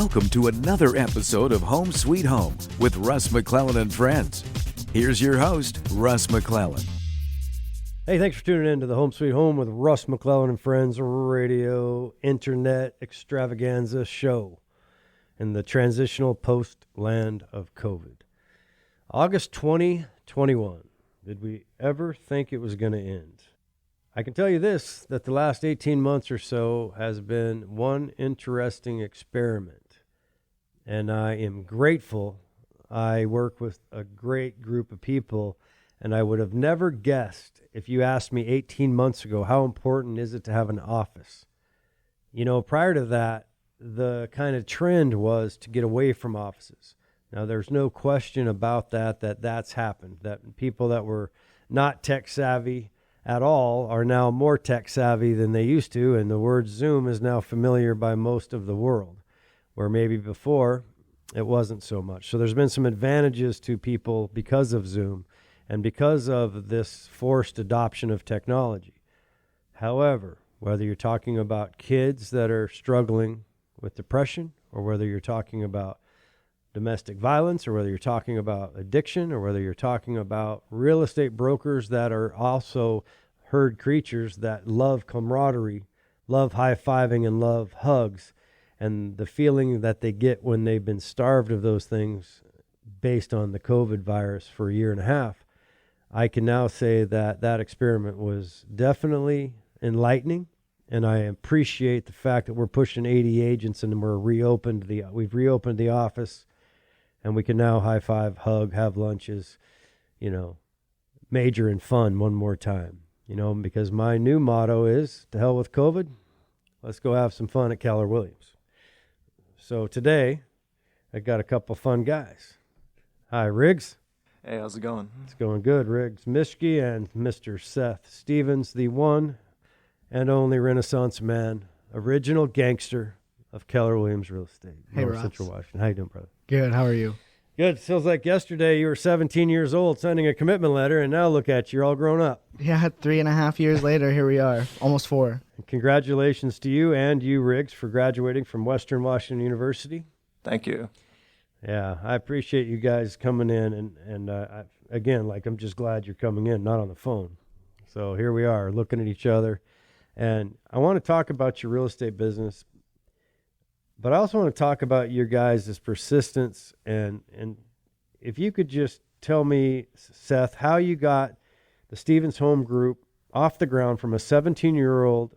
Welcome to another episode of Home Sweet Home with Russ McClellan and Friends. Here's your host, Russ McClellan. Hey, thanks for tuning in to the Home Sweet Home with Russ McClellan and Friends radio internet extravaganza show in the transitional post-land of COVID. August 2021. Did we ever think it was going to end? I can tell you this, that the last 18 months or so has been one interesting experiment. And I am grateful. I work with a great group of people, and I would have never guessed if you asked me 18 months ago, how important is it to have an office? You know, prior to that, the kind of trend was to get away from offices. Now, there's no question about that's happened, that people that were not tech savvy at all are now more tech savvy than they used to, and the word Zoom is now familiar by most of the world, where maybe before it wasn't so much. So there's been some advantages to people because of Zoom and because of this forced adoption of technology. However, whether you're talking about kids that are struggling with depression, or whether you're talking about domestic violence, or whether you're talking about addiction, or whether you're talking about real estate brokers that are also herd creatures that love camaraderie, love high-fiving, and love hugs, and the feeling that they get when they've been starved of those things based on the COVID virus for a year and a half, I can now say that that experiment was definitely enlightening, and I appreciate the fact that we're pushing 80 agents and we've reopened the office. And we can now high five, hug, have lunches, major and fun one more time, because my new motto is to hell with COVID. Let's go have some fun at Keller Williams. So today I got a couple fun guys. Hi, Riggs. Hey, how's it going? It's going good. Riggs Mischke and Mr. Seth Stevens, the one and only Renaissance man, original gangster of Keller Williams Real Estate. Hey, Russ. Central Washington. How you doing, brother? Good. How are you? Good. Feels like yesterday you were 17 years old signing a commitment letter, and now look at you, you're all grown up. Yeah, 3.5 years later, here we are, almost 4. And congratulations to you and you, Riggs, for graduating from Western Washington University. Thank you. Yeah, I appreciate you guys coming in, and again, I'm just glad you're coming in, not on the phone. So here we are, looking at each other, and I want to talk about your real estate business. But I also want to talk about your guys' persistence, and if you could just tell me, Seth, how you got the Stevens Home Group off the ground from a 17-year-old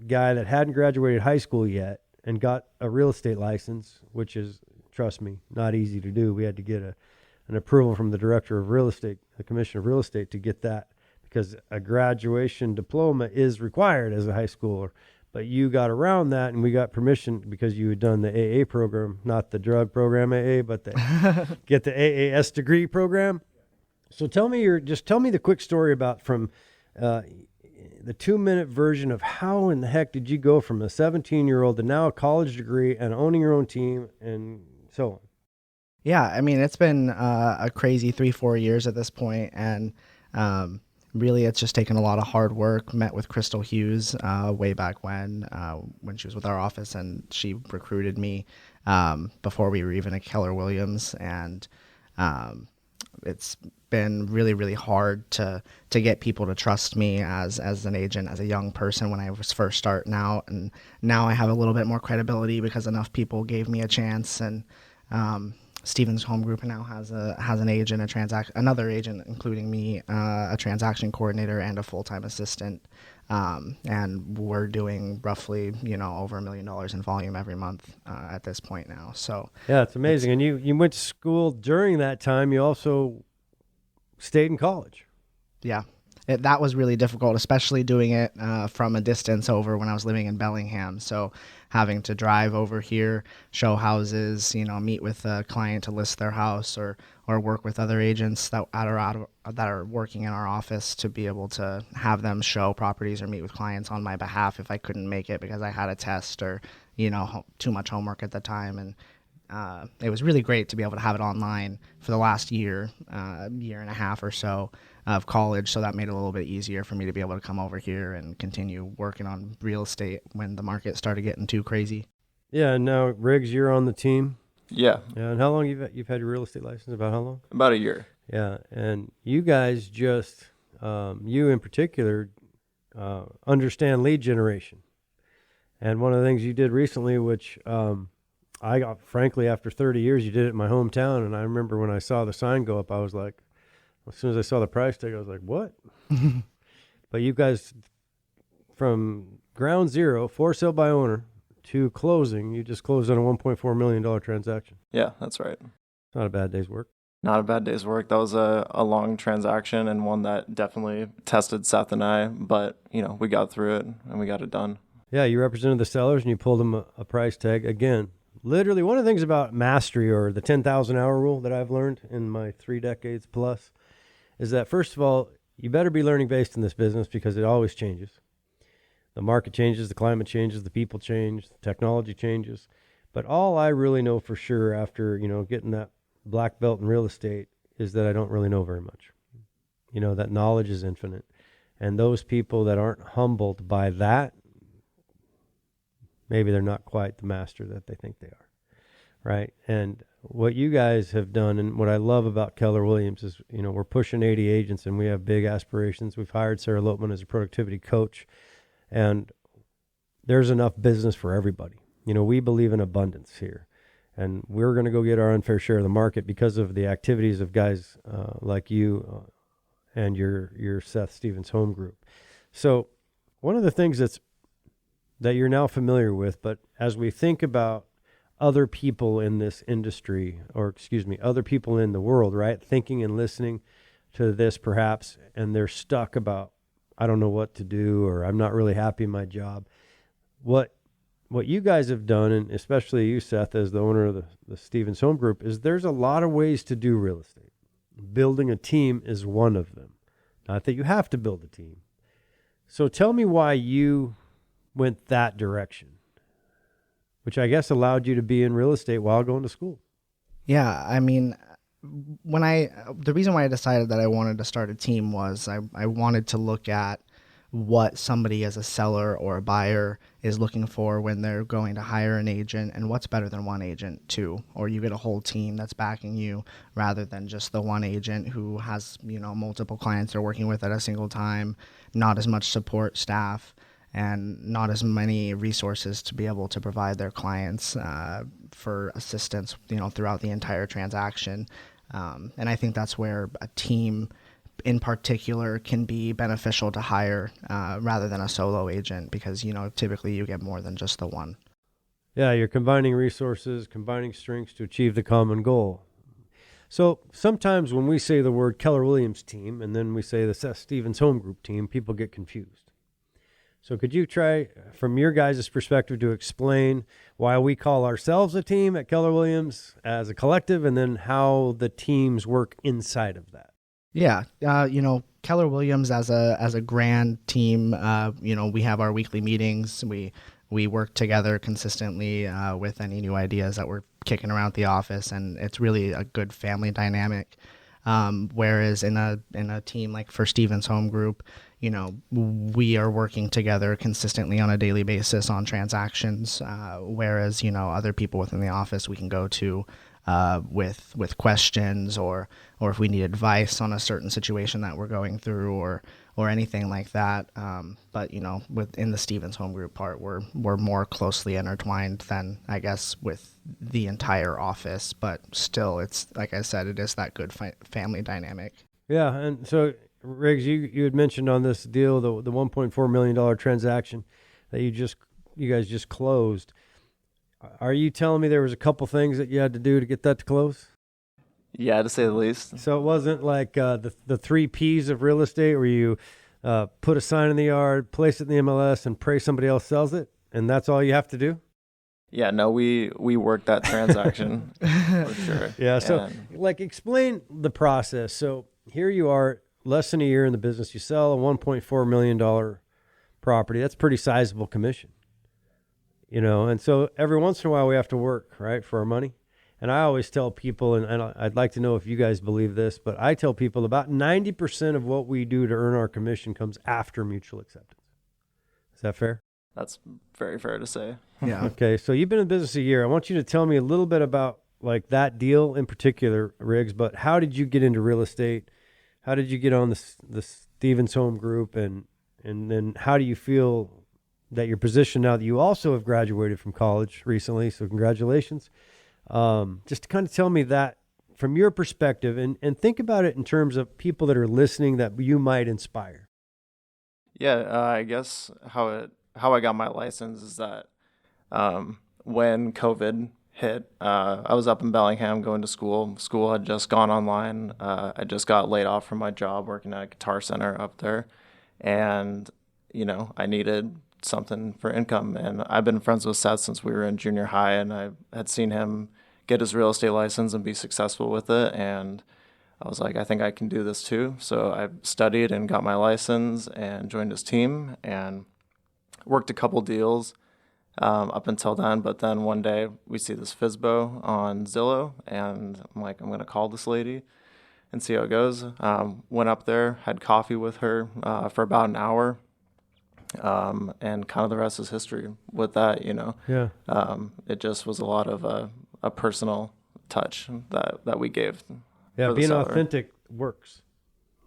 guy that hadn't graduated high school yet and got a real estate license, which is, trust me, not easy to do. We had to get an approval from the director of real estate, the commissioner of real estate, to get that, because a graduation diploma is required as a high schooler. But you got around that, and we got permission because you had done the AA program, not the drug program AA, but get the AAS degree program. So tell me the quick story about from the 2-minute version of how in the heck did you go from a 17-year-old to now a college degree and owning your own team and so on. Yeah, I mean, it's been a crazy 3-4 years at this point, and really, it's just taken a lot of hard work. Met with Crystal Hughes way back when she was with our office, and she recruited me before we were even at Keller Williams. And it's been really, really hard to get people to trust me as an agent, as a young person when I was first starting out. And now I have a little bit more credibility because enough people gave me a chance. And Stevens Home Group now has an agent, another agent, including me, a transaction coordinator and a full-time assistant, and we're doing roughly over $1 million in volume every month at this point now. So yeah, it's amazing. And you went to school during that time. You also stayed in college. Yeah. That was really difficult, especially doing it from a distance over when I was living in Bellingham. So having to drive over here, show houses, meet with a client to list their house, or work with other agents that are working in our office to be able to have them show properties or meet with clients on my behalf if I couldn't make it because I had a test or too much homework at the time. And it was really great to be able to have it online for the last year and a half or so of college, so that made it a little bit easier for me to be able to come over here and continue working on real estate when the market started getting too crazy. Yeah, and now Riggs, you're on the team. Yeah, Yeah, and how long you've had your real estate license? About how long? about a year. Yeah, and you guys just, you in particular, understand lead generation. And one of the things you did recently, which I got, frankly, after 30 years, you did it in my hometown. And I remember when I saw the sign go up, I was like, as soon as I saw the price tag, I was like, what? But you guys, from ground zero, for sale by owner, to closing, you just closed on a $1.4 million transaction. Yeah, that's right. It's not a bad day's work. Not a bad day's work. That was a long transaction and one that definitely tested Seth and I, but, we got through it and we got it done. Yeah, you represented the sellers and you pulled them a price tag. Again, literally one of the things about mastery, or the 10,000 hour rule, that I've learned in my 3 decades plus, is that, first of all, you better be learning based in this business, because it always changes. The market changes, the climate changes, the people change, the technology changes. But all I really know for sure after, getting that black belt in real estate is that I don't really know very much. That knowledge is infinite. And those people that aren't humbled by that, maybe they're not quite the master that they think they are, right? And what you guys have done, and what I love about Keller Williams is, we're pushing 80 agents and we have big aspirations. We've hired Sarah Lopman as a productivity coach, and there's enough business for everybody. We believe in abundance here, and we're going to go get our unfair share of the market because of the activities of guys like you and your Seth Stevens home group. So one of the things that you're now familiar with, but as we think about other people in this industry, other people in the world, right, thinking and listening to this perhaps, and they're stuck about, I don't know what to do, or I'm not really happy in my job. What you guys have done, and especially you, Seth, as the owner of the Stevens Home Group, is there's a lot of ways to do real estate. Building a team is one of them. Not that you have to build a team. So tell me why you went that direction, which I guess allowed you to be in real estate while going to school. Yeah, I mean, the reason why I decided that I wanted to start a team was I wanted to look at what somebody as a seller or a buyer is looking for when they're going to hire an agent, and what's better than one agent too, or you get a whole team that's backing you rather than just the one agent who has, multiple clients they're working with at a single time, not as much support staff, and not as many resources to be able to provide their clients for assistance, throughout the entire transaction. And I think that's where a team in particular can be beneficial to hire rather than a solo agent, because, typically you get more than just the one. Yeah, you're combining resources, combining strengths to achieve the common goal. So sometimes when we say the word Keller Williams team and then we say the Seth Stevens Home Group team, people get confused. So could you try, from your guys' perspective, to explain why we call ourselves a team at Keller Williams as a collective, and then how the teams work inside of that? Yeah, Keller Williams as a grand team, we have our weekly meetings. We work together consistently with any new ideas that we're kicking around the office, and it's really a good family dynamic. Whereas in a team like for Stevens Home Group, we are working together consistently on a daily basis on transactions. Whereas, other people within the office we can go to with questions, or if we need advice on a certain situation that we're going through, or anything like that. But within the Stevens Home Group part, we're more closely intertwined than, I guess, with the entire office. But still, it's like I said, it is that good family dynamic. Yeah, and so Riggs, you had mentioned on this deal the $1.4 million transaction that you guys just closed. Are you telling me there was a couple things that you had to do to get that to close? Yeah, to say the least. So it wasn't like the 3 Ps of real estate where you put a sign in the yard, place it in the MLS, and pray somebody else sells it, and that's all you have to do? Yeah, no, we worked that transaction for sure. Yeah, so explain the process. So here you are, less than a year in the business. You sell a $1.4 million property. That's pretty sizable commission. And so every once in a while we have to work, right, for our money. And I always tell people, and I'd like to know if you guys believe this, but I tell people about 90% of what we do to earn our commission comes after mutual acceptance. Is that fair? That's very fair to say. Yeah. Okay, so you've been in business a year. I want you to tell me a little bit about like that deal in particular, Riggs, but how did you get into real estate? How did you get on the Stevens Home Group, and then how do you feel that your position now that you also have graduated from college recently? So congratulations. Just to kind of tell me that from your perspective, and think about it in terms of people that are listening that you might inspire. Yeah, I guess how I got my license is that when COVID hit, I was up in Bellingham going to school. School had just gone online. I just got laid off from my job working at a Guitar Center up there, and I needed something for income. And I've been friends with Seth since we were in junior high, and I had seen him get his real estate license and be successful with it. And I was like, I think I can do this too. So I studied and got my license and joined his team and worked a couple deals up until then. But then one day we see this FSBO on Zillow, and I'm like, I'm going to call this lady and see how it goes. Went up there, had coffee with her for about an hour. And kind of the rest is history with that, Yeah. It just was a lot of a personal touch that we gave. Yeah, for the being seller. authentic works,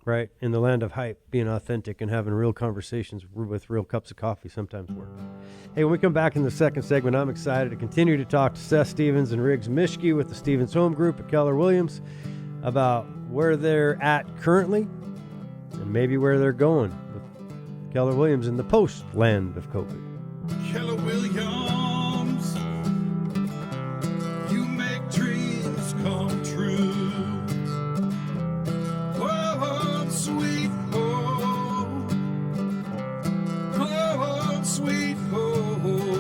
right? In the land of hype, being authentic and having real conversations with real cups of coffee sometimes works. Hey, when we come back in the second segment, I'm excited to continue to talk to Seth Stevens and Riggs Mischke with the Stevens Home Group at Keller Williams about where they're at currently and maybe where they're going with Keller Williams in the post-land of COVID. Keller Williams, you make dreams come true. Home sweet home, home sweet home,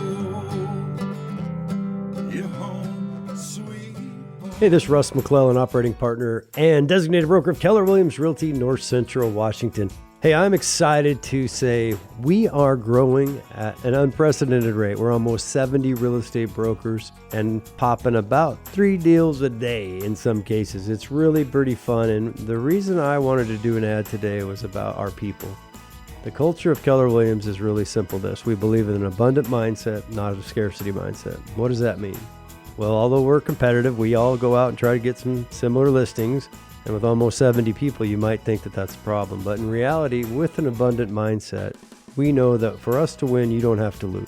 your home sweet home. Hey, this is Russ McClellan, operating partner and designated broker of Keller Williams Realty, North Central Washington. Hey, I'm excited to say we are growing at an unprecedented rate. We're almost 70 real estate brokers and popping about 3 deals a day in some cases. It's really pretty fun. And the reason I wanted to do an ad today was about our people. The culture of Keller Williams is really simple this. We believe in an abundant mindset, not a scarcity mindset. What does that mean? Well, although we're competitive, we all go out and try to get some similar listings. And with almost 70 people, you might think that that's a problem. But in reality, with an abundant mindset, we know that for us to win, you don't have to lose.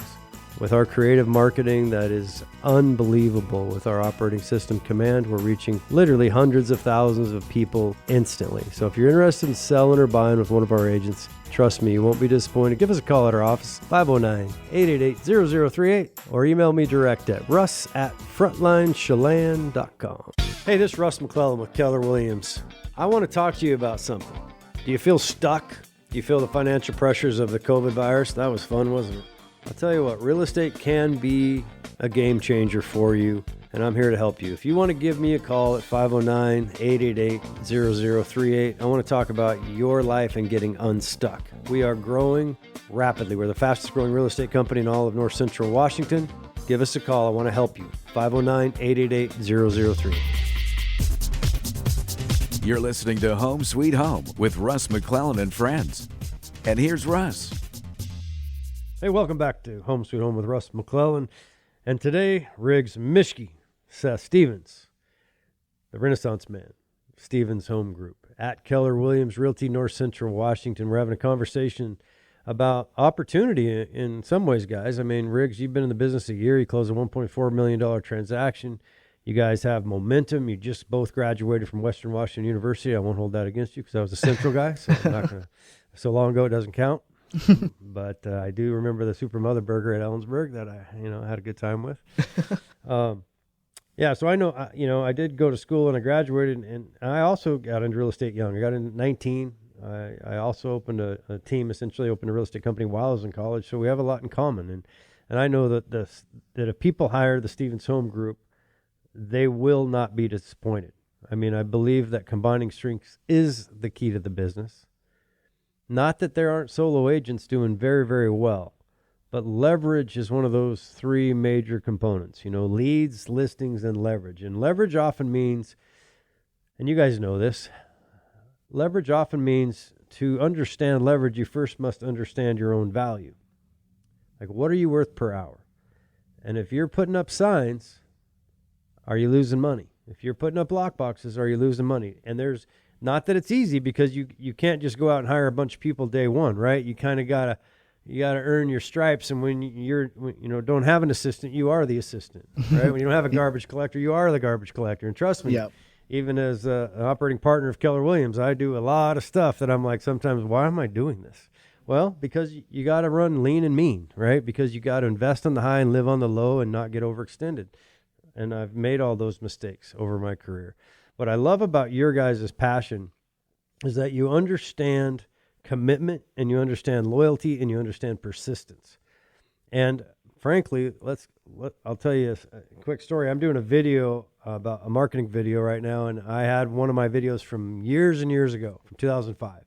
With our creative marketing that is unbelievable, with our operating system Command, we're reaching literally hundreds of thousands of people instantly. So if you're interested in selling or buying with one of our agents, trust me, you won't be disappointed. Give us a call at our office, 509-888-0038, or email me direct at russ@frontlinechelan.com. Hey, this is Russ McClellan with Keller Williams. I want to talk to you about something. Do you feel stuck? Do you feel the financial pressures of the COVID virus? That was fun, wasn't it? I'll tell you what, real estate can be a game changer for you, and I'm here to help you. If you want to give me a call at 509-888-0038, I want to talk about your life and getting unstuck. We are growing rapidly. We're the fastest growing real estate company in all of North Central Washington. Give us a call. I want to help you. 509-888-0038. You're listening to Home Sweet Home with Russ McClellan and friends. And here's Russ. Hey, welcome back to Home Sweet Home with Russ McClellan. And today, Riggs Mischke, Seth Stevens, the Renaissance man, Stevens Home Group, at Keller Williams Realty, North Central Washington. We're having a conversation about opportunity in some ways, guys. I mean, Riggs, you've been in the business a year. You closed a $1.4 million transaction. You guys have momentum. You just both graduated from Western Washington University. I won't hold that against you because I was a Central guy, so I'm not gonna. So long ago, it doesn't count. But I do remember the Super Mother Burger at Ellensburg that I had a good time with. Yeah, so I know, I did go to school and I graduated, and I also got into real estate young. I got in 19. I also opened a team, essentially opened a real estate company while I was in college. So we have a lot in common, and I know that that if people hire the Stevens Home Group, they will not be disappointed. I mean, I believe that combining strengths is the key to the business. Not that there aren't solo agents doing very, very well, but leverage is one of those 3 major components, leads, listings, and leverage. And leverage often means, and you guys know this, leverage often means to understand leverage, you first must understand your own value. Like, what are you worth per hour? And if you're putting up signs, are you losing money? If you're putting up lock boxes, are you losing money? And there's not that it's easy, because you can't just go out and hire a bunch of people day one, right? You kind of gotta earn your stripes. And when you're don't have an assistant, you are the assistant, right? When you don't have a garbage collector, you are the garbage collector. And trust me, Yep. even as an operating partner of Keller Williams, I do a lot of stuff that I'm like, sometimes, why am I doing this? Well, because you got to run lean and mean, right? Because you got to invest on the high and live on the low and not get overextended. And I've made all those mistakes over my career. What I love about your guys' passion is that you understand commitment, and you understand loyalty, and you understand persistence. And frankly, I'll tell you a quick story. I'm doing a video about a marketing video right now, and I had one of my videos from years and years ago, from 2005.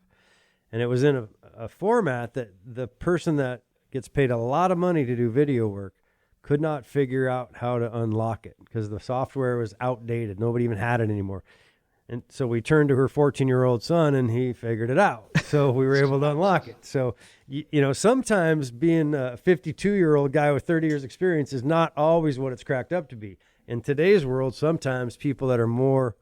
And it was in a format that the person that gets paid a lot of money to do video work could not figure out how to unlock it, because the software was outdated. Nobody even had it anymore. And so we turned to her 14-year-old son, and he figured it out. So we were able to unlock it. So, sometimes being a 52-year-old guy with 30 years experience is not always what it's cracked up to be. In today's world, sometimes people that are more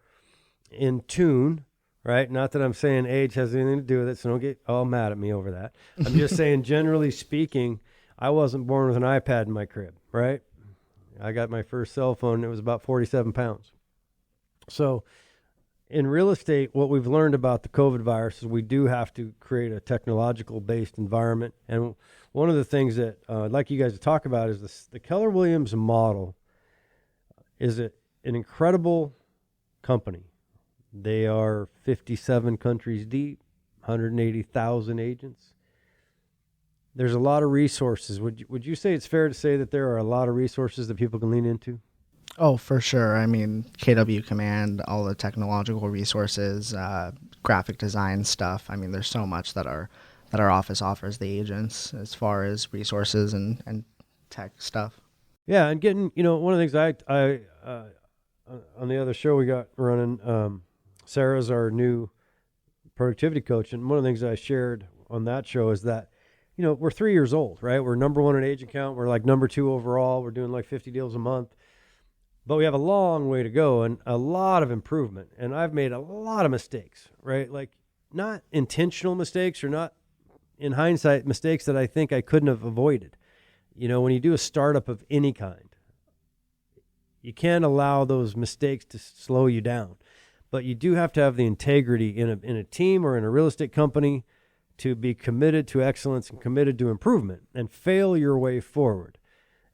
in tune, right? Not that I'm saying age has anything to do with it, so don't get all mad at me over that. I'm just saying, generally speaking, I wasn't born with an iPad in my crib, right? I got my first cell phone, and it was about 47 pounds. So in real estate, what we've learned about the COVID virus is we do have to create a technological-based environment. And one of the things that I'd like you guys to talk about is the Keller Williams model is an incredible company. They are 57 countries deep, 180,000 agents. There's a lot of resources. Would you say it's fair to say that there are a lot of resources that people can lean into? Oh, for sure. I mean, KW Command, all the technological resources, graphic design stuff. I mean, there's so much that our office offers the agents as far as resources and tech stuff. Yeah, and getting, one of the things I on the other show we got running, Sarah's our new productivity coach, and one of the things I shared on that show is that, we're 3 years old, right? We're number one in agent count. We're like number two overall. We're doing like 50 deals a month. But we have a long way to go and a lot of improvement. And I've made a lot of mistakes, right? Like, not intentional mistakes, or not, in hindsight, mistakes that I think I couldn't have avoided. When you do a startup of any kind, you can't allow those mistakes to slow you down. But you do have to have the integrity in a team or in a real estate company to be committed to excellence and committed to improvement and fail your way forward.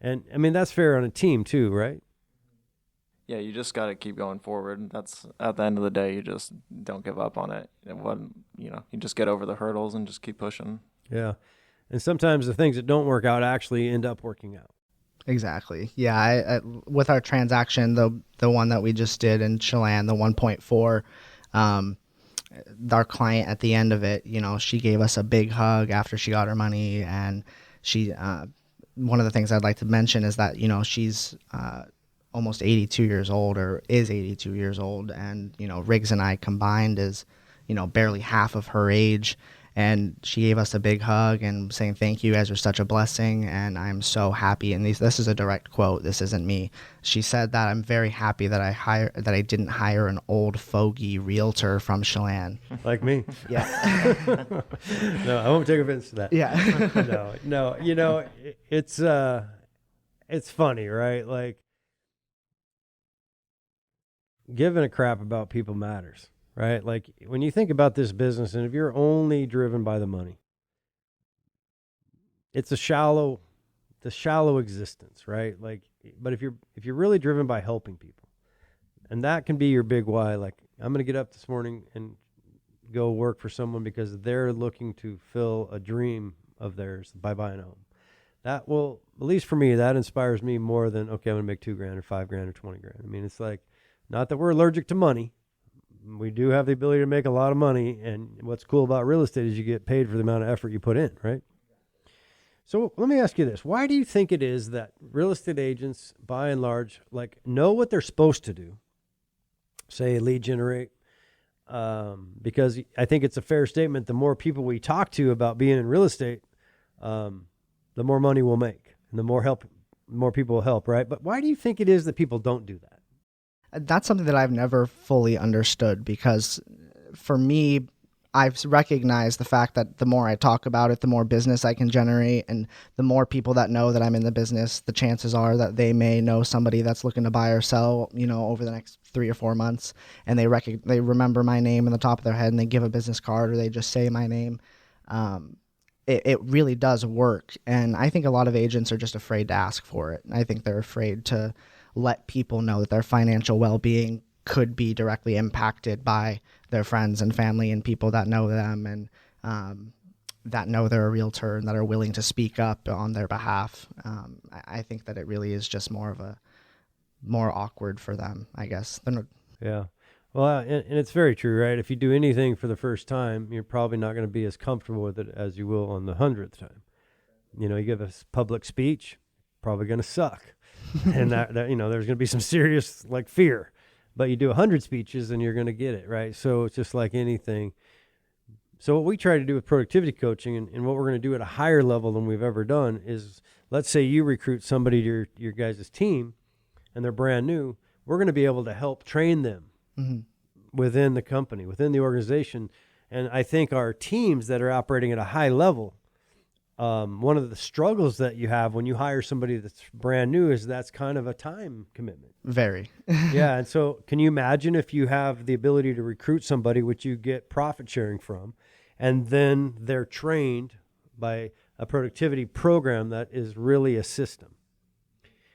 And I mean, that's fair on a team too, right? Yeah, you just got to keep going forward. That's, at the end of the day, you just don't give up on it. You just get over the hurdles and just keep pushing. Yeah. And sometimes the things that don't work out actually end up working out. Exactly. Yeah. I with our transaction, the one that we just did in Chelan, the 1.4, our client at the end of it, she gave us a big hug after she got her money. And she, one of the things I'd like to mention is that, she's, almost 82 years old, or is 82 years old. And, Riggs and I combined is, barely half of her age. And she gave us a big hug and saying, thank you, you guys are such a blessing. And I'm so happy. And this is a direct quote. This isn't me. She said that I'm very happy that I didn't hire an old fogey realtor from Chelan. Like me. Yeah. No, I won't take offense to that. Yeah. No, it's funny, right? Like, giving a crap about people matters, right? Like, when you think about this business, and if you're only driven by the money, it's a shallow existence, right? Like, but if you're really driven by helping people, and that can be your big why, like, I'm going to get up this morning and go work for someone because they're looking to fill a dream of theirs by buying a home. That will, at least for me, that inspires me more than, okay, I'm going to make $2,000 or $5,000 or $20,000. I mean, it's like, not that we're allergic to money. We do have the ability to make a lot of money. And what's cool about real estate is you get paid for the amount of effort you put in, right? So let me ask you this. Why do you think it is that real estate agents, by and large, like, know what they're supposed to do? Say, lead generate. Because I think it's a fair statement. The more people we talk to about being in real estate, the more money we'll make, and the more people will help, right? But why do you think it is that people don't do that? That's something that I've never fully understood, because for me, I've recognized the fact that the more I talk about it, the more business I can generate, and the more people that know that I'm in the business, the chances are that they may know somebody that's looking to buy or sell, over the next 3 or 4 months, and they remember my name in the top of their head, and they give a business card, or they just say my name. It really does work, and I think a lot of agents are just afraid to ask for it. I think they're afraid to let people know that their financial well-being could be directly impacted by their friends and family and people that know them, and that know they're a realtor and that are willing to speak up on their behalf. I think that it really is just more awkward for them, I guess. Yeah. Well, and it's very true, right? If you do anything for the first time, you're probably not going to be as comfortable with it as you will on the 100th time. You give a public speech, probably going to suck. And that there's going to be some serious fear. But you do 100 speeches and you're going to get it, right? So it's just like anything. So what we try to do with productivity coaching, and what we're going to do at a higher level than we've ever done, is, let's say you recruit somebody to your guys' team and they're brand new. We're going to be able to help train them within the company, within the organization. And I think our teams that are operating at a high level, one of the struggles that you have when you hire somebody that's brand new is that's kind of a time commitment. Very. Yeah. And so can you imagine if you have the ability to recruit somebody, which you get profit sharing from, and then they're trained by a productivity program that is really a system?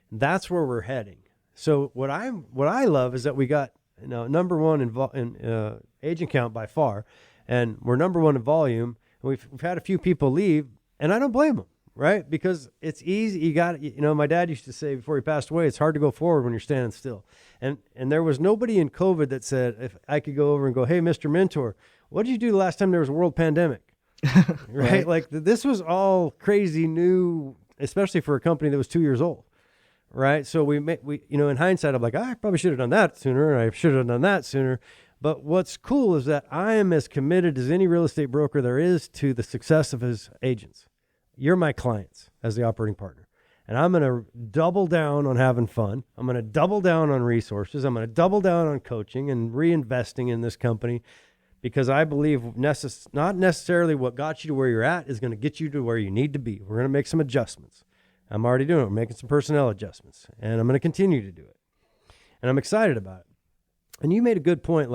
That's where we're heading. So what I love is that we got number one in agent count by far, and we're number one in volume. We've had a few people leave, and I don't blame them, right? Because it's easy. You got, my dad used to say before he passed away, it's hard to go forward when you're standing still. And there was nobody in COVID that said, if I could go over and go, hey, Mr. Mentor, what did you do the last time there was a world pandemic? Right? Like this was all crazy new, especially for a company that was 2 years old. Right. So we in hindsight, I'm like, I probably should have done that sooner. And I should have done that sooner. But what's cool is that I am as committed as any real estate broker there is to the success of his agents. You're my clients as the operating partner. And I'm going to double down on having fun. I'm going to double down on resources. I'm going to double down on coaching and reinvesting in this company, because I believe not necessarily what got you to where you're at is going to get you to where you need to be. We're going to make some adjustments. I'm already doing it. We're making some personnel adjustments, and I'm going to continue to do it. And I'm excited about it. And you made a good point,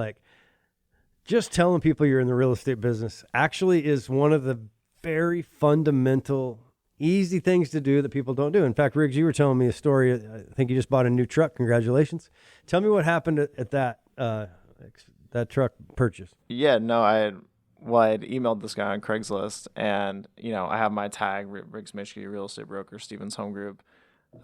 just telling people you're in the real estate business actually is one of the very fundamental, easy things to do that people don't do. In fact, Riggs, you were telling me a story. I think you just bought a new truck. Congratulations. Tell me what happened at that truck purchase. Yeah, no, I had emailed this guy on Craigslist, and, I have my tag, Riggs Mischke, real estate broker, Stevens Home Group,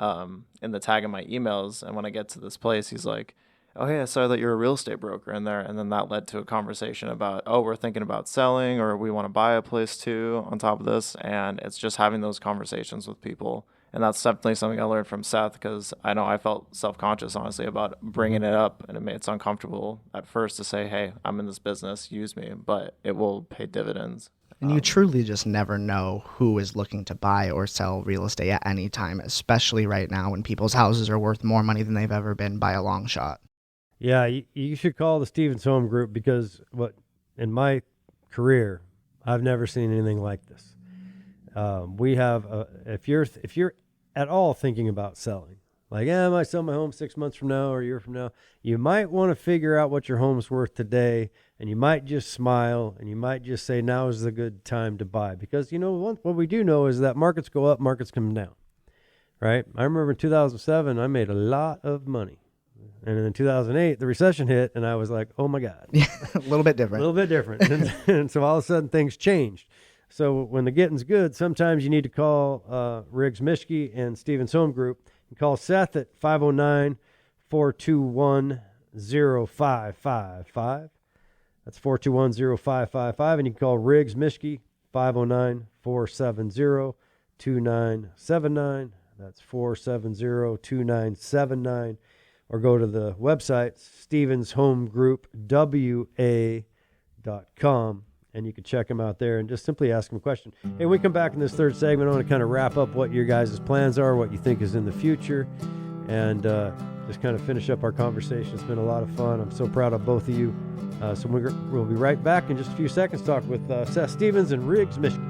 in the tag of my emails. And when I get to this place, he's like, oh, hey, I saw that you're a real estate broker in there. And then that led to a conversation about, we're thinking about selling, or we want to buy a place too on top of this. And it's just having those conversations with people. And that's definitely something I learned from Seth, because I know I felt self-conscious, honestly, about bringing it up. And it's uncomfortable at first to say, hey, I'm in this business, use me, but it will pay dividends. And you truly just never know who is looking to buy or sell real estate at any time, especially right now when people's houses are worth more money than they've ever been by a long shot. Yeah, you should call the Stevens Home Group, because in my career, I've never seen anything like this. We have, if you're at all thinking about selling, I might sell my home 6 months from now or a year from now, you might want to figure out what your home's worth today, and you might just smile, and you might just say, now is the good time to buy. Because, what we do know is that markets go up, markets come down, right? I remember in 2007, I made a lot of money. And in 2008, the recession hit, and I was like, oh, my God. Yeah, a little bit different. And so all of a sudden, things changed. So when the getting's good, sometimes you need to call Riggs Mischke and Stevens Home Group. You call Seth at 509-421-0555. That's 421-0555. And you can call Riggs Mischke, 509-470-2979. That's 470-2979. Or go to the website, StevensHomeGroupWA.com, and you can check them out there and just simply ask them a question. Hey, when we come back in this third segment, I want to kind of wrap up what your guys' plans are, what you think is in the future, and just kind of finish up our conversation. It's been a lot of fun. I'm so proud of both of you. So we'll be right back in just a few seconds, talk with Seth Stevens and Riggs Mischke.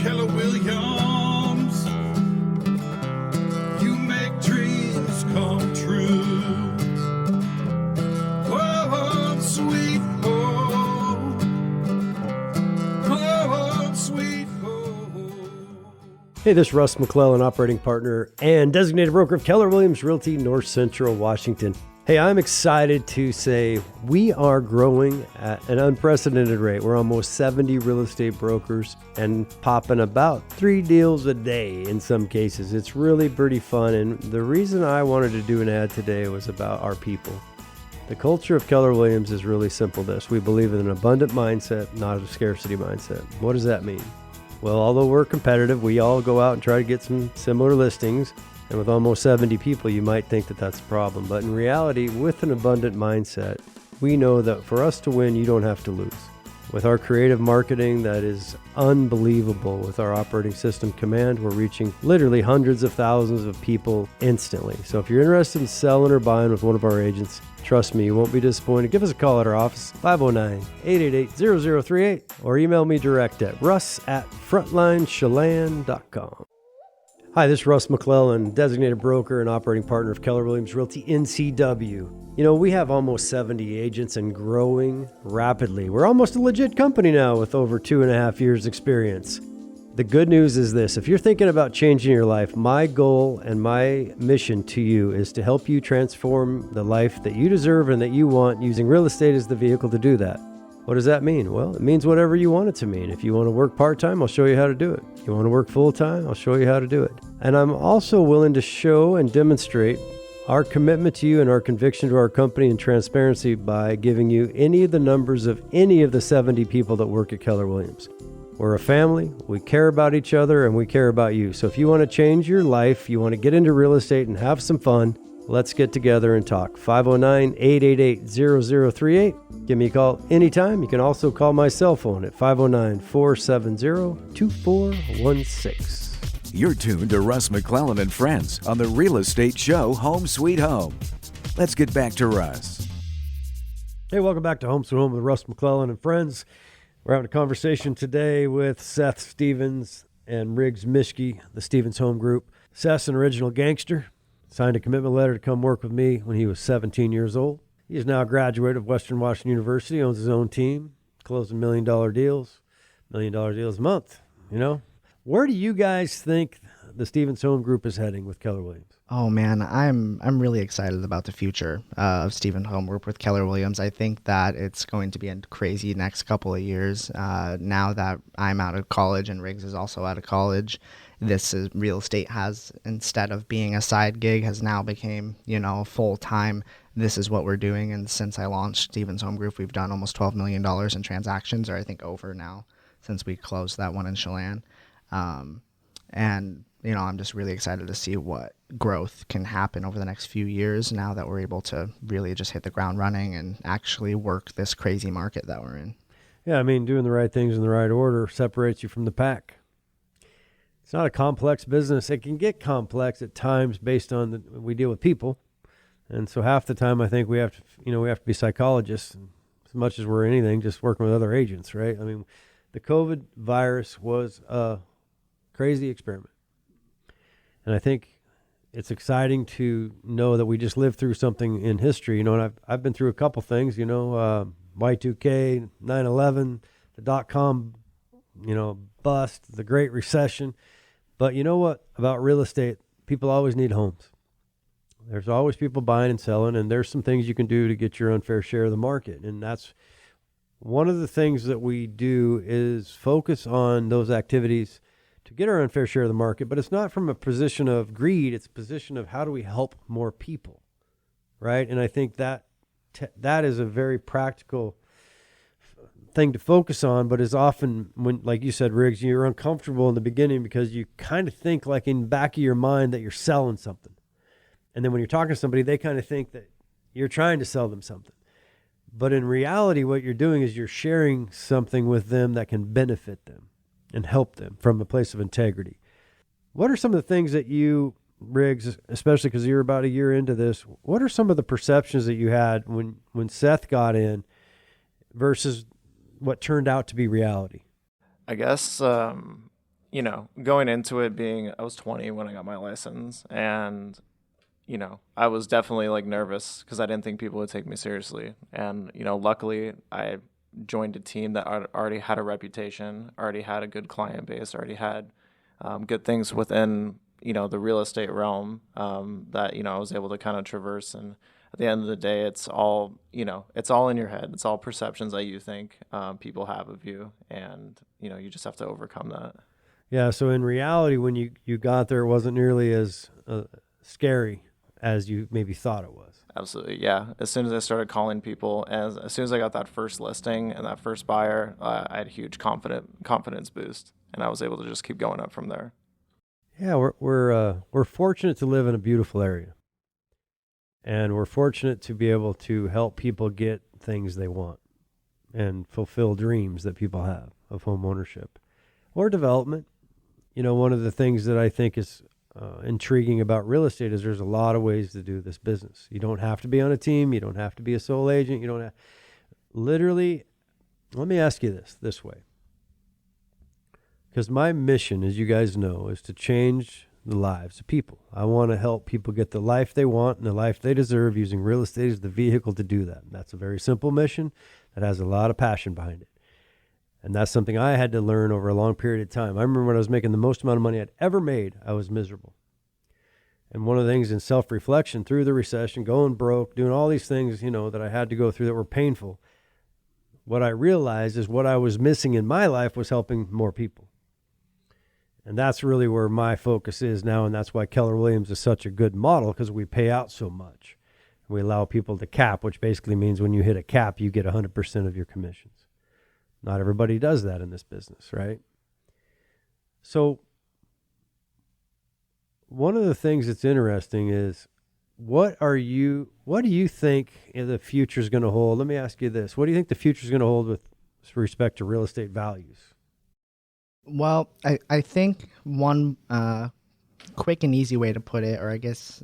Keller Williams, you make dreams come true. Home sweet home, home sweet home. Hey, this is Russ McClellan, operating partner and designated broker of Keller Williams Realty, North Central Washington. Hey, I'm excited to say we are growing at an unprecedented rate. We're almost 70 real estate brokers and popping about 3 deals a day in some cases. It's really pretty fun. And the reason I wanted to do an ad today was about our people. The culture of Keller Williams is really simple this. We believe in an abundant mindset, not a scarcity mindset. What does that mean? Well, although we're competitive, we all go out and try to get some similar listings. And with almost 70 people, you might think that that's a problem. But in reality, with an abundant mindset, we know that for us to win, you don't have to lose. With our creative marketing that is unbelievable, with our operating system Command, we're reaching literally hundreds of thousands of people instantly. So if you're interested in selling or buying with one of our agents, trust me, you won't be disappointed. Give us a call at our office, 509-888-0038, or email me direct at russ@frontlinechelan.com. Hi, this is Russ McClellan, designated broker and operating partner of Keller Williams Realty NCW. You know, we have almost 70 agents and growing rapidly. We're almost a legit company now with over 2.5 years experience. The good news is this: if you're thinking about changing your life, my goal and my mission to you is to help you transform the life that you deserve and that you want, using real estate as the vehicle to do that. What does that mean? Well, it means whatever you want it to mean. If you want to work part-time, I'll show you how to do it. If you want to work full-time, I'll show you how to do it. And I'm also willing to show and demonstrate our commitment to you and our conviction to our company and transparency by giving you any of the numbers of any of the 70 people that work at Keller Williams. We're a family, we care about each other, and we care about you. So if you want to change your life, you want to get into real estate and have some fun, let's get together and talk. 509-888-0038. Give me a call anytime. You can also call my cell phone at 509-470-2416. You're tuned to Russ McClellan and Friends on the Real Estate Show Home Sweet Home. Let's get back to Russ. Hey, welcome back to Home Sweet Home with Russ McClellan and Friends. We're having a conversation today with Seth Stevens and Riggs Mischke, the Stevens Home Group. Seth's an original gangster. Signed a commitment letter to come work with me when he was 17 years old. He is now a graduate of Western Washington University, owns his own team, closing $1 million deals, $1 million deals a month. You know, where do you guys think the Stevens Home Group is heading with Keller Williams? Oh man, I'm really excited about the future of Stevens Home Group with Keller Williams. I think that it's going to be a crazy next couple of years. Now that I'm out of college and Riggs is also out of college, this is real estate has, instead of being a side gig, has now became, full time. This is what we're doing. And since I launched Stevens Home Group, we've done almost $12 million in transactions, or I think over now, since we closed that one in Chelan. And I'm just really excited to see what growth can happen over the next few years now that we're able to really just hit the ground running and actually work this crazy market that we're in. Yeah, I mean, doing the right things in the right order separates you from the pack. It's not a complex business. It can get complex at times based on we deal with people. And so half the time I think we have to, we have to be psychologists as much as we're anything, just working with other agents, right? I mean, the COVID virus was a crazy experiment. And I think it's exciting to know that we just lived through something in history, and I've been through a couple things, Y2K, 9/11, the dot-com, bust, the Great Recession. But you know what about real estate? People always need homes. There's always people buying and selling, and there's some things you can do to get your unfair share of the market. And that's one of the things that we do is focus on those activities to get our unfair share of the market, but it's not from a position of greed. It's a position of how do we help more people, right? And I think that is a very practical thing to focus on, but is often, when, like you said, Riggs, you're uncomfortable in the beginning because you kind of think like in the back of your mind that you're selling something. And then when you're talking to somebody, they kind of think that you're trying to sell them something. But in reality, what you're doing is you're sharing something with them that can benefit them and help them from a place of integrity. What are some of the things that you, Riggs, especially because you're about a year into this, what are some of the perceptions that you had when Seth got in versus what turned out to be reality? I guess, going into it I was 20 when I got my license, and, I was definitely like nervous because I didn't think people would take me seriously. And, luckily I joined a team that already had a reputation, already had a good client base, already had good things within, the real estate realm that, I was able to kind of traverse. And at the end of the day, it's all, it's all in your head. It's all perceptions that you think people have of you. And, you just have to overcome that. Yeah. So in reality, when you got there, it wasn't nearly as scary as you maybe thought it was. Absolutely. Yeah. As soon as I started calling people, as soon as I got that first listing and that first buyer, I had a huge confidence boost, and I was able to just keep going up from there. Yeah. We're fortunate to live in a beautiful area, and we're fortunate to be able to help people get things they want and fulfill dreams that people have of home ownership or development. One of the things that I think is intriguing about real estate is there's a lot of ways to do this business. You don't have to be on a team. You don't have to be a sole agent. You don't have, literally, let me ask you this way. Because my mission, as you guys know, is to change the lives of people. I want to help people get the life they want and the life they deserve using real estate as the vehicle to do that. And that's a very simple mission that has a lot of passion behind it. And that's something I had to learn over a long period of time. I remember when I was making the most amount of money I'd ever made, I was miserable. And one of the things in self-reflection through the recession, going broke, doing all these things, that I had to go through that were painful, what I realized is what I was missing in my life was helping more people. And that's really where my focus is now, and that's why Keller Williams is such a good model, because we pay out so much. We allow people to cap, which basically means when you hit a cap, you get 100% of your commissions. Not everybody does that in this business, right? So one of the things that's interesting is what do you think the future is going to hold? Let me ask you this. What do you think the future is going to hold with respect to real estate values? Well, I think one quick and easy way to put it, or I guess,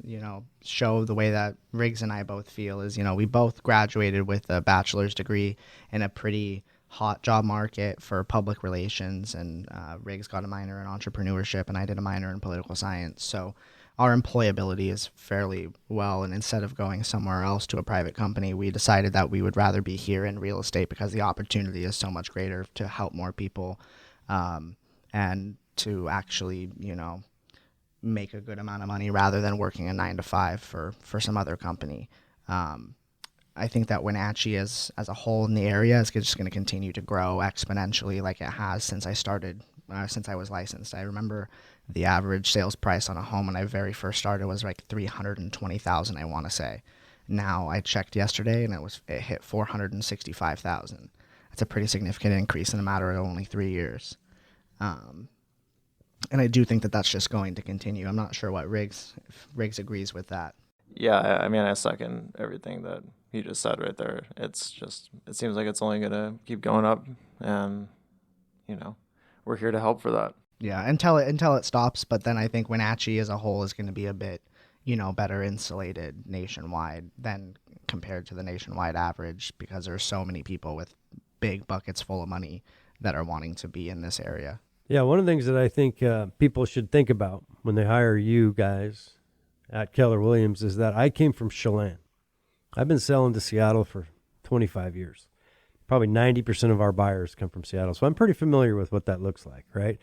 show the way that Riggs and I both feel is, we both graduated with a bachelor's degree in a pretty hot job market for public relations, and Riggs got a minor in entrepreneurship, and I did a minor in political science. So our employability is fairly well, and instead of going somewhere else to a private company, we decided that we would rather be here in real estate because the opportunity is so much greater to help more people and to actually, make a good amount of money rather than working a 9-to-5 for some other company. I think that Wenatchee as a whole in the area is just going to continue to grow exponentially like it has since I started, since I was licensed. I remember the average sales price on a home when I very first started was like $320,000, I want to say. Now I checked yesterday and it hit $465,000. That's a pretty significant increase in a matter of only 3 years. And I do think that that's just going to continue. I'm not sure if Riggs agrees with that. Yeah, I second everything that he just said right there. It seems like it's only going to keep going up, and, we're here to help for that. Yeah, until it stops. But then I think Wenatchee as a whole is going to be a bit, better insulated nationwide than compared to the nationwide average, because there's so many people with big buckets full of money that are wanting to be in this area. Yeah, one of the things that I think people should think about when they hire you guys at Keller Williams is that I came from Chelan. I've been selling to Seattle for 25 years. Probably 90% of our buyers come from Seattle. So I'm pretty familiar with what that looks like, right?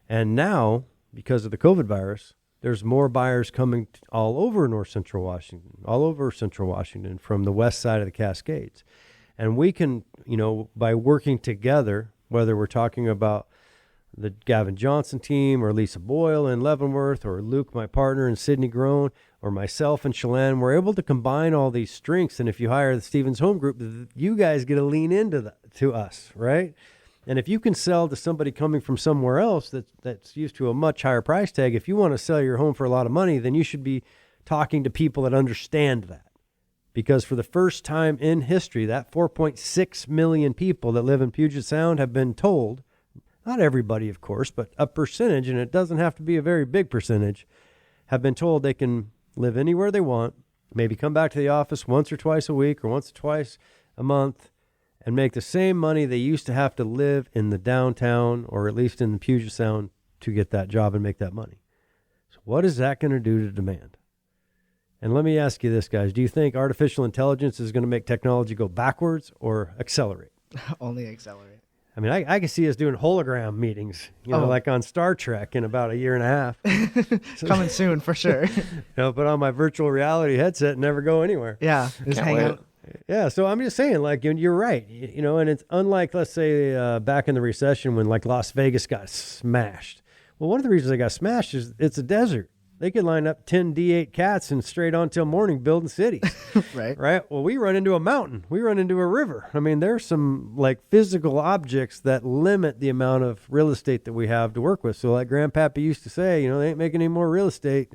And now, because of the COVID virus, there's more buyers coming all over Central Washington, from the west side of the Cascades. And we can, by working together, whether we're talking about the Gavin Johnson team or Lisa Boyle in Leavenworth or Luke, my partner, and Sydney Groen, or myself and Chelan, we're able to combine all these strengths. And if you hire the Stevens Home Group, you guys get to lean into to us, right? And if you can sell to somebody coming from somewhere else that's used to a much higher price tag, if you want to sell your home for a lot of money, then you should be talking to people that understand that. because for the first time in history, that 4.6 million people that live in Puget Sound have been told, not everybody, of course, but a percentage, and it doesn't have to be a very big percentage, have been told they can live anywhere they want, maybe come back to the office once or twice a week or once or twice a month, and make the same money they used to have to live in the downtown or at least in the Puget Sound to get that job and make that money. So what is that going to do to demand? And let me ask you this, guys. Do you think artificial intelligence is going to make technology go backwards or accelerate? Only accelerate. I mean, I can see us doing hologram meetings, like on Star Trek in about a year and a half. Coming soon, for sure. Put on my virtual reality headset and never go anywhere. Yeah, just hang out. Yeah, so I'm just saying, like, you're right, and it's unlike, let's say, back in the recession when, like, Las Vegas got smashed. Well, one of the reasons they got smashed is it's a desert. They could line up 10 D8 cats and straight on till morning building cities. Right. Well, we run into a mountain. We run into a river. I mean, there's some like physical objects that limit the amount of real estate that we have to work with. So like Grandpappy used to say, they ain't making any more real estate.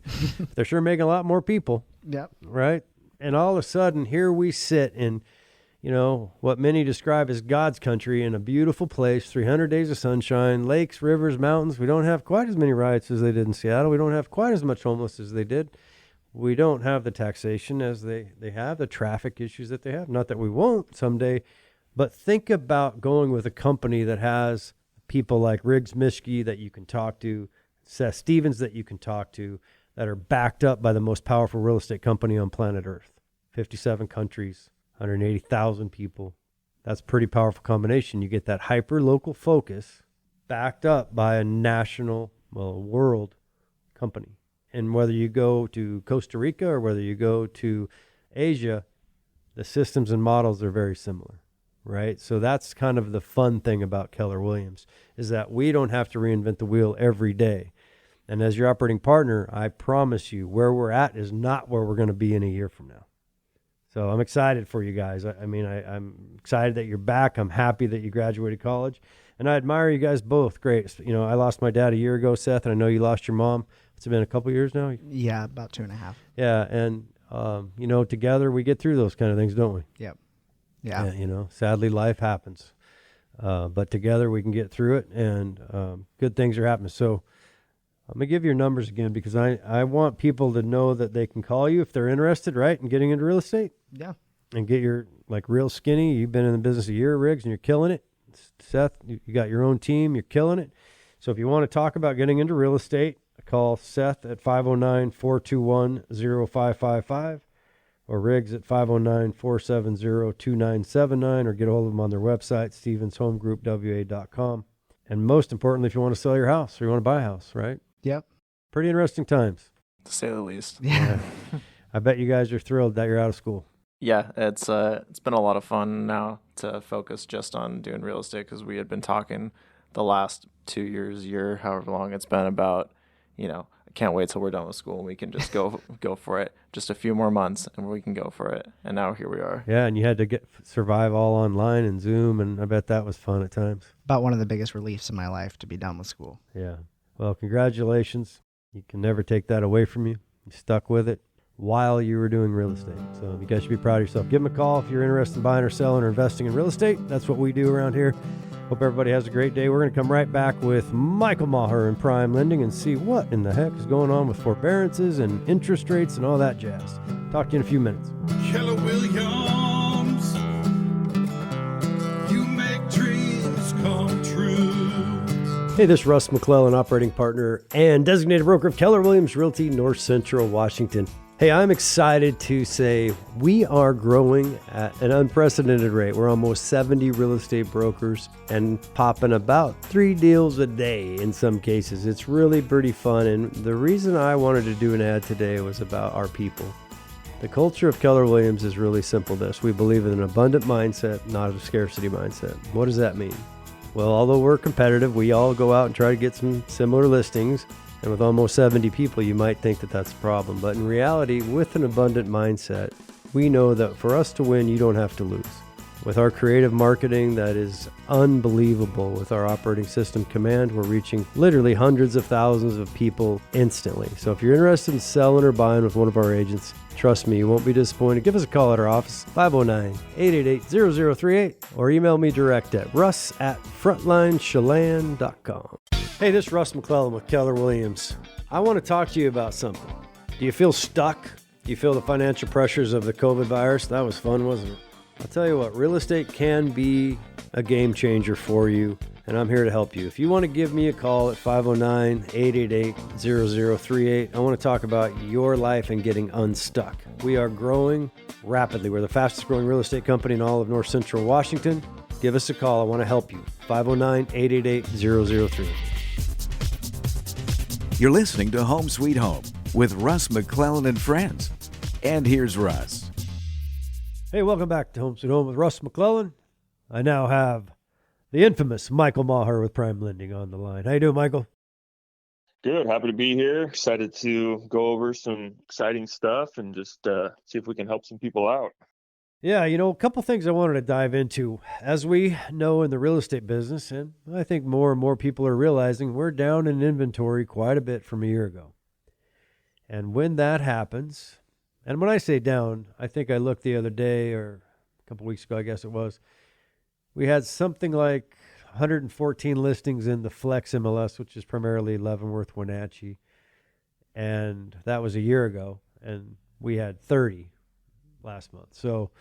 They're sure making a lot more people. Yep. Right. And all of a sudden, here we sit in, what many describe as God's country in a beautiful place, 300 days of sunshine, lakes, rivers, mountains. We don't have quite as many riots as they did in Seattle. We don't have quite as much homeless as they did. We don't have the taxation as they have, the traffic issues that they have. Not that we won't someday, but think about going with a company that has people like Riggs Mischke that you can talk to, Seth Stevens that you can talk to, that are backed up by the most powerful real estate company on planet Earth. 57 countries. 180,000 people. That's a pretty powerful combination. You get that hyper-local focus backed up by a national, world company. And whether you go to Costa Rica or whether you go to Asia, the systems and models are very similar, right? So that's kind of the fun thing about Keller Williams, is that we don't have to reinvent the wheel every day. And as your operating partner, I promise you, where we're at is not where we're going to be in a year from now. So I'm excited for you guys. I'm excited that you're back. I'm happy that you graduated college. And I admire you guys both. Great. I lost my dad a year ago, Seth, and I know you lost your mom. It's been a couple years now? Yeah, about 2.5. Yeah, and, together we get through those kind of things, don't we? Yep. Yeah. Sadly, life happens. But together we can get through it, and good things are happening. So I'm going to give you your numbers again because I want people to know that they can call you if they're interested, right, in getting into real estate. Yeah. And get your, real skinny. You've been in the business a year, Riggs, and you're killing it. Seth, you got your own team. You're killing it. So if you want to talk about getting into real estate, call Seth at 509-421-0555 or Riggs at 509-470-2979 or get a hold of them on their website, StevensHomeGroupWA.com. And most importantly, if you want to sell your house or you want to buy a house, right? Yep. Pretty interesting times. To say the least. Yeah. I bet you guys are thrilled that you're out of school. Yeah, it's been a lot of fun now to focus just on doing real estate because we had been talking the last 2 years, however long it's been about, I can't wait till we're done with school and we can just go for it. Just a few more months and we can go for it. And now here we are. Yeah, and you had to survive all online and Zoom, and I bet that was fun at times. About one of the biggest reliefs in my life to be done with school. Yeah. Well, congratulations. You can never take that away from you. You stuck with it while you were doing real estate. So you guys should be proud of yourself. Give them a call if you're interested in buying or selling or investing in real estate. That's what we do around here. Hope everybody has a great day. We're going to come right back with Michael Maher and PrimeLending and see what in the heck is going on with forbearances and interest rates and all that jazz. Talk to you in a few minutes. Keller Williams, you make dreams come true. Hey, this is Russ McClellan, operating partner and designated broker of Keller Williams Realty, North Central Washington. Hey, I'm excited to say we are growing at an unprecedented rate. We're almost 70 real estate brokers and popping about 3 deals a day in some cases. It's really pretty fun. And the reason I wanted to do an ad today was about our people. The culture of Keller Williams is really simple this. We believe in an abundant mindset, not a scarcity mindset. What does that mean? Well, although we're competitive, we all go out and try to get some similar listings. And with almost 70 people, you might think that that's a problem. But in reality, with an abundant mindset, we know that for us to win, you don't have to lose. With our creative marketing that is unbelievable, with our operating system Command, we're reaching literally hundreds of thousands of people instantly. So if you're interested in selling or buying with one of our agents, trust me, you won't be disappointed. Give us a call at our office, 509-888-0038, or email me direct at russ@frontlinechelan.com. Hey, this is Russ McClellan with Keller Williams. I want to talk to you about something. Do you feel stuck? Do you feel the financial pressures of the COVID virus? That was fun, wasn't it? I'll tell you what, real estate can be a game changer for you, and I'm here to help you. If you want to give me a call at 509-888-0038, I want to talk about your life and getting unstuck. We are growing rapidly. We're the fastest growing real estate company in all of North Central Washington. Give us a call. I want to help you. 509-888-0038. You're listening to Home Sweet Home with Russ McClellan and Friends. And here's Russ. Hey, welcome back to Home Sweet Home with Russ McClellan. I now have the infamous Michael Maher with PrimeLending on the line. How you doing, Michael? Good. Happy to be here. Excited to go over some exciting stuff and just see if we can help some people out. Yeah, a couple things I wanted to dive into. As we know in the real estate business, and I think more and more people are realizing, we're down in inventory quite a bit from a year ago. And when that happens, and when I say down, I think I looked the other day, or a couple weeks ago, I guess it was, we had something like 114 listings in the Flex MLS, which is primarily Leavenworth, Wenatchee. And that was a year ago. And we had 30 last month. So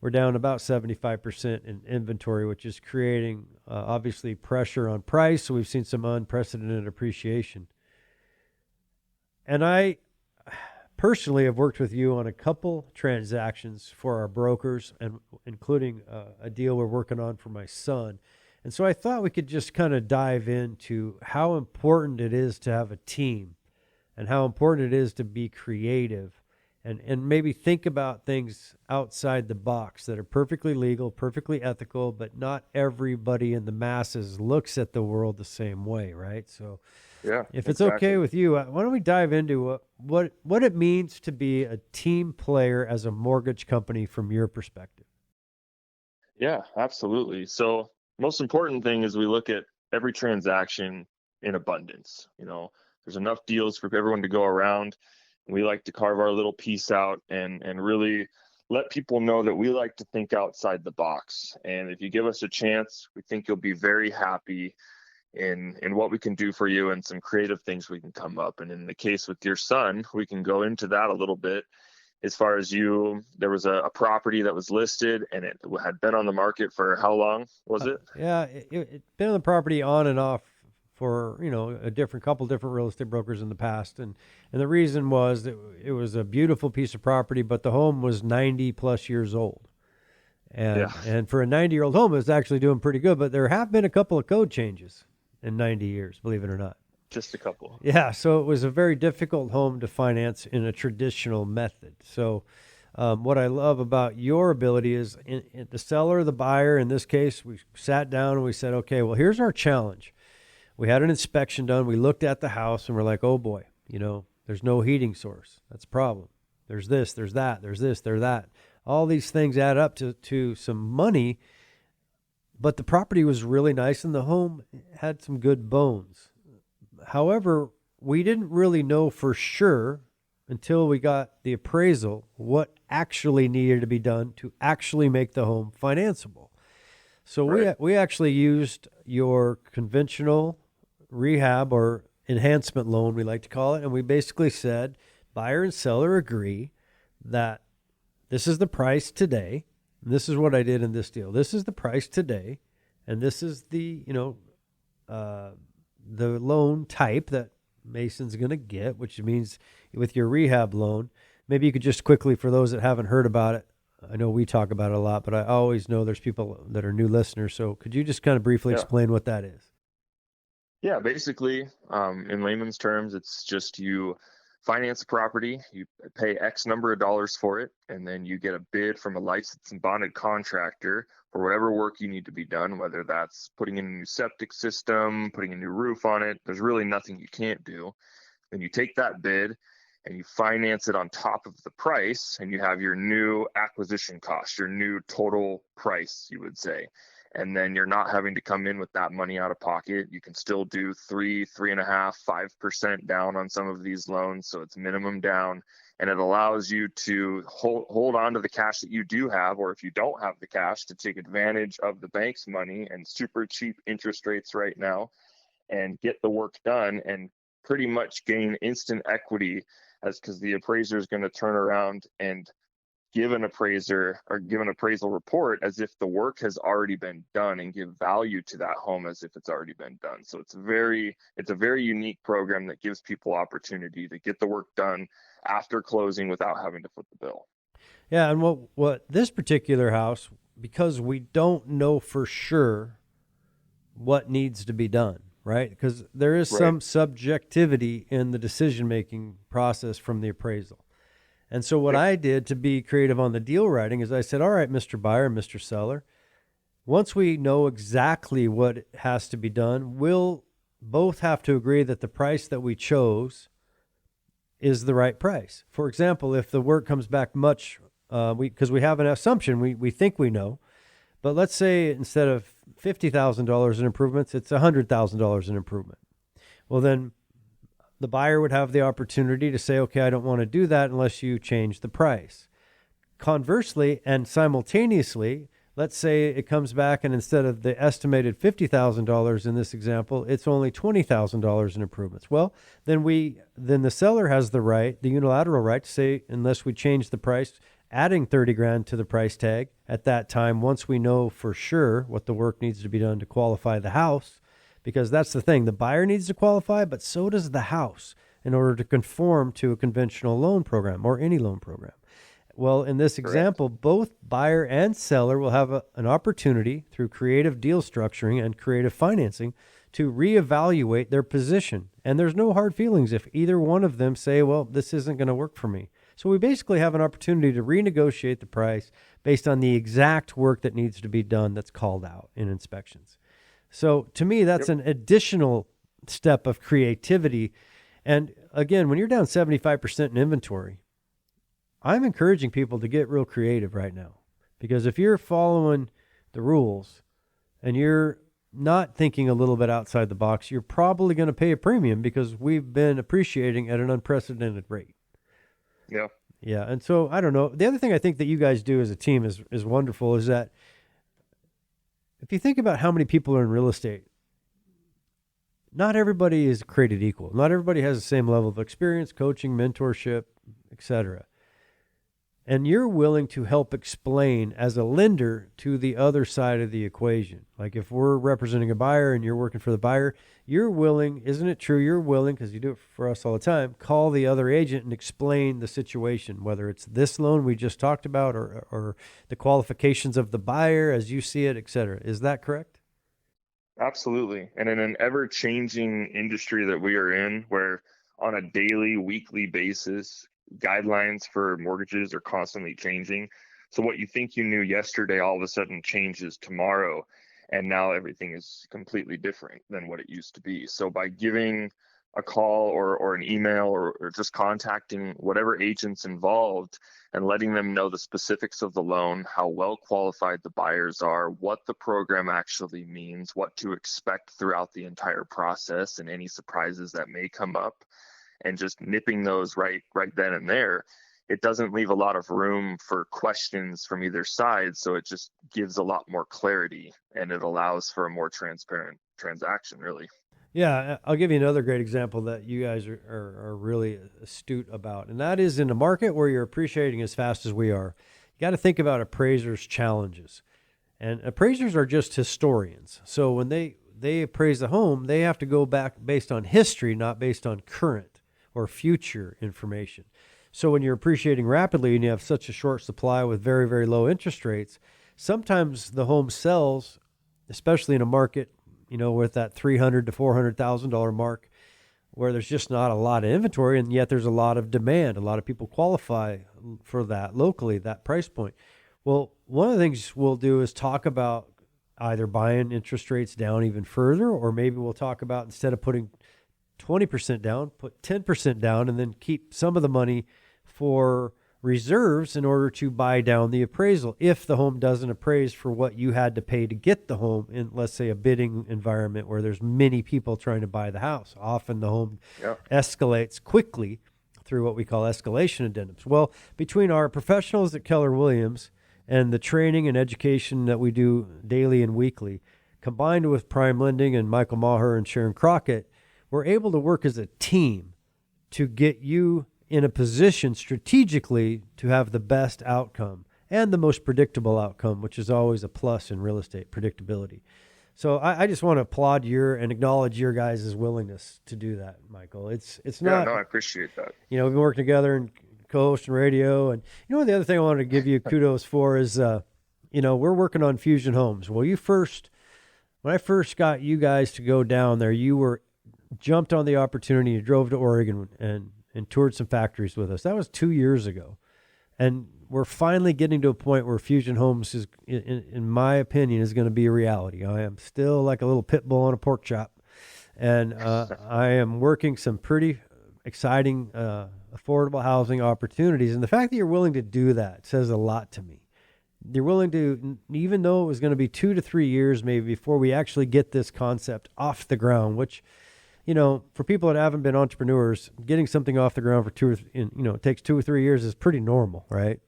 we're down about 75% in inventory, which is creating obviously pressure on price. So we've seen some unprecedented appreciation. And I personally have worked with you on a couple transactions for our brokers, and including a deal we're working on for my son. And so I thought we could just kind of dive into how important it is to have a team and how important it is to be creative and maybe think about things outside the box that are perfectly legal, perfectly ethical, but not everybody in the masses looks at the world the same way, right? So Yeah, if it's okay with you, why don't we dive into what it means to be a team player as a mortgage company from your perspective? Yeah, absolutely. So most important thing is we look at every transaction in abundance. There's enough deals for everyone to go around. We like to carve our little piece out and really let people know that we like to think outside the box. And if you give us a chance, we think you'll be very happy in what we can do for you and some creative things we can come up. And in the case with your son, we can go into that a little bit. As far as there was a property that was listed and it had been on the market for how long was it? Yeah, it been on the property on and off for, a couple different real estate brokers in the past. And the reason was that it was a beautiful piece of property, but the home was 90 plus years old. And for a 90-year-old home, it was actually doing pretty good, but there have been a couple of code changes in 90 years, believe it or not. Just a couple. Yeah, so it was a very difficult home to finance in a traditional method. So what I love about your ability is in the seller, the buyer, in this case, we sat down and we said, okay, well, here's our challenge. We had an inspection done. We looked at the house and we're like, oh boy, there's no heating source. That's a problem. There's this, there's that, there's this, there's that. All these things add up to some money, but the property was really nice and the home had some good bones. However, we didn't really know for sure until we got the appraisal what actually needed to be done to actually make the home financeable. So right. we actually used your conventional rehab or enhancement loan, we like to call it, and we basically said buyer and seller agree that this is the price today, and this is what I did in this deal. This is the price today, and this is the loan type that Mason's going to get, which means with your rehab loan, maybe you could just quickly, for those that haven't heard about it, I know we talk about it a lot, but I always know there's people that are new listeners. So could you just kind of briefly explain what that is? Yeah, basically, in layman's terms, it's just you finance a property, you pay X number of dollars for it, and then you get a bid from a licensed and bonded contractor for whatever work you need to be done, whether that's putting in a new septic system, putting a new roof on it. There's really nothing you can't do. Then you take that bid and you finance it on top of the price, and you have your new acquisition cost, your new total price, you would say. And then you're not having to come in with that money out of pocket. You can still do 3.5%, 5% down on some of these loans. So it's minimum down, and it allows you to hold on to the cash that you do have, or if you don't have the cash, to take advantage of the bank's money and super cheap interest rates right now and get the work done and pretty much gain instant equity, as because the appraiser is going to turn around and give an appraiser or give an appraisal report as if the work has already been done, and give value to that home as if it's already been done. So it's a very unique program that gives people opportunity to get the work done after closing without having to foot the bill. Yeah, and what this particular house, because we don't know for sure what needs to be done, right? Because there is some subjectivity in the decision-making process from the appraisal. And so what I did to be creative on the deal writing is I said, all right, Mr. Buyer, Mr. Seller, once we know exactly what has to be done, we'll both have to agree that the price that we chose is the right price. For example, if the work comes back much, because we have an assumption, we think we know, but let's say instead of $50,000 in improvements, it's $100,000 in improvement. Well, then the buyer would have the opportunity to say, okay, I don't want to do that unless you change the price. Conversely, and simultaneously, let's say it comes back and instead of the estimated $50,000 in this example, it's only $20,000 in improvements. Well, then the seller has the right, the unilateral right to say, unless we change the price, adding $30,000 to the price tag at that time, once we know for sure what the work needs to be done to qualify the house. Because that's the thing, the buyer needs to qualify, but so does the house in order to conform to a conventional loan program or any loan program. Well, in this example, both buyer and seller will have an opportunity through creative deal structuring and creative financing to reevaluate their position. And there's no hard feelings if either one of them say, well, this isn't going to work for me. So we basically have an opportunity to renegotiate the price based on the exact work that needs to be done that's called out in inspections. So to me, that's an additional step of creativity. And again, when you're down 75% in inventory, I'm encouraging people to get real creative right now. Because if you're following the rules and you're not thinking a little bit outside the box, you're probably going to pay a premium because we've been appreciating at an unprecedented rate. Yeah. Yeah. And so I don't know. The other thing I think that you guys do as a team is wonderful is that if you think about how many people are in real estate, not everybody is created equal. Not everybody has the same level of experience, coaching, mentorship, etc. And you're willing to help explain as a lender to the other side of the equation. Like if we're representing a buyer and you're working for the buyer, you're willing, isn't it true? You're willing, because you do it for us all the time, call the other agent and explain the situation, whether it's this loan we just talked about or the qualifications of the buyer as you see it, et cetera. Is that correct? Absolutely. And in an ever-changing industry that we are in, where on a daily, weekly basis, guidelines for mortgages are constantly changing. So what you think you knew yesterday all of a sudden changes tomorrow, and now everything is completely different than what it used to be. So by giving a call or an email or just contacting whatever agents involved and letting them know the specifics of the loan, how well qualified the buyers are, what the program actually means, what to expect throughout the entire process, and any surprises that may come up, and just nipping those right then and there, it doesn't leave a lot of room for questions from either side. So it just gives a lot more clarity, and it allows for a more transparent transaction, really. Yeah, I'll give you another great example that you guys are really astute about, and that is in a market where you're appreciating as fast as we are, you got to think about appraisers' challenges. And appraisers are just historians. So when they appraise a home, they have to go back based on history, not based on current or future information. So when you're appreciating rapidly and you have such a short supply with very, very low interest rates, sometimes the home sells, especially in a market, with that $300,000 to $400,000 mark, where there's just not a lot of inventory, and yet there's a lot of demand. A lot of people qualify for that locally, that price point. Well, one of the things we'll do is talk about either buying interest rates down even further, or maybe we'll talk about, instead of putting 20% down, put 10% down, and then keep some of the money for reserves in order to buy down the appraisal if the home doesn't appraise for what you had to pay to get the home in, let's say, a bidding environment where there's many people trying to buy the house. Often the home escalates quickly through what we call escalation addendums. Well, between our professionals at Keller Williams and the training and education that we do daily and weekly, combined with PrimeLending and Michael Maher and Sharon Crockett, we're able to work as a team to get you in a position strategically to have the best outcome and the most predictable outcome, which is always a plus in real estate, predictability. So I just want to applaud and acknowledge your guys' willingness to do that, Michael. It's not. No, I appreciate that. We've been working together and co-hosting radio, and the other thing I wanted to give you kudos for is, we're working on Fusion Homes. Well, when I first got you guys to go down there, you jumped on the opportunity. You drove to Oregon and toured some factories with us. That was 2 years ago. And we're finally getting to a point where Fusion Homes is, in my opinion, is going to be a reality. I am still like a little pit bull on a pork chop. And I am working some pretty exciting affordable housing opportunities. And the fact that you're willing to do that says a lot to me. You're willing to, even though it was going to be 2 to 3 years maybe before we actually get this concept off the ground, which, for people that haven't been entrepreneurs, getting something off the ground for it takes 2 or 3 years is pretty normal, right?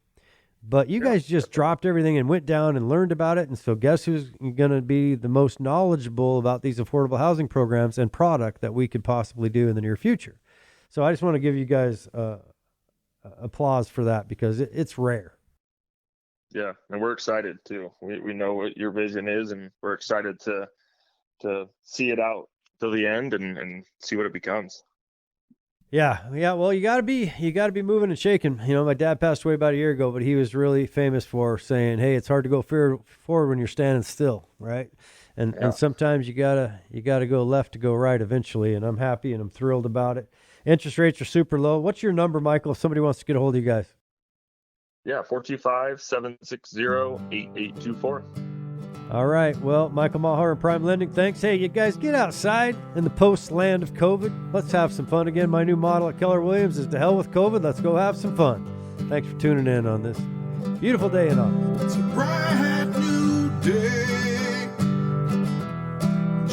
But you guys just dropped everything and went down and learned about it. And so guess who's going to be the most knowledgeable about these affordable housing programs and product that we could possibly do in the near future? So I just want to give you guys applause for that because it's rare. Yeah, and we're excited too. We know what your vision is, and we're excited to see it out till the end and see what it becomes. Yeah. Well, you gotta be moving and shaking. My dad passed away about a year ago, but he was really famous for saying, "Hey, it's hard to go forward when you're standing still, right?" And sometimes you gotta go left to go right eventually. And I'm happy and I'm thrilled about it. Interest rates are super low. What's your number, Michael, if somebody wants to get a hold of you guys? Yeah, 425-760-8824. All right. Well, Michael Maher and PrimeLending, thanks. Hey, you guys get outside in the post-land of COVID. Let's have some fun again. My new motto at Keller Williams is to hell with COVID. Let's go have some fun. Thanks for tuning in on this beautiful day in August. It's a brand new day,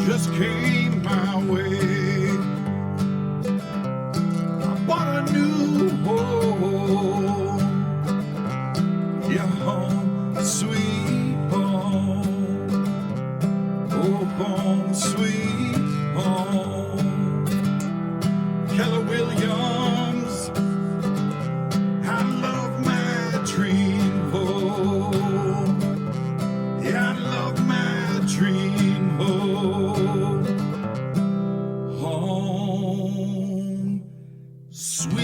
just came my way. I bought a new home, yeah, home, sweet home, oh, home, sweet home. Keller Williams, I love my dream home. Yeah, I love my dream home. Home, sweet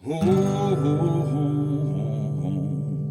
home.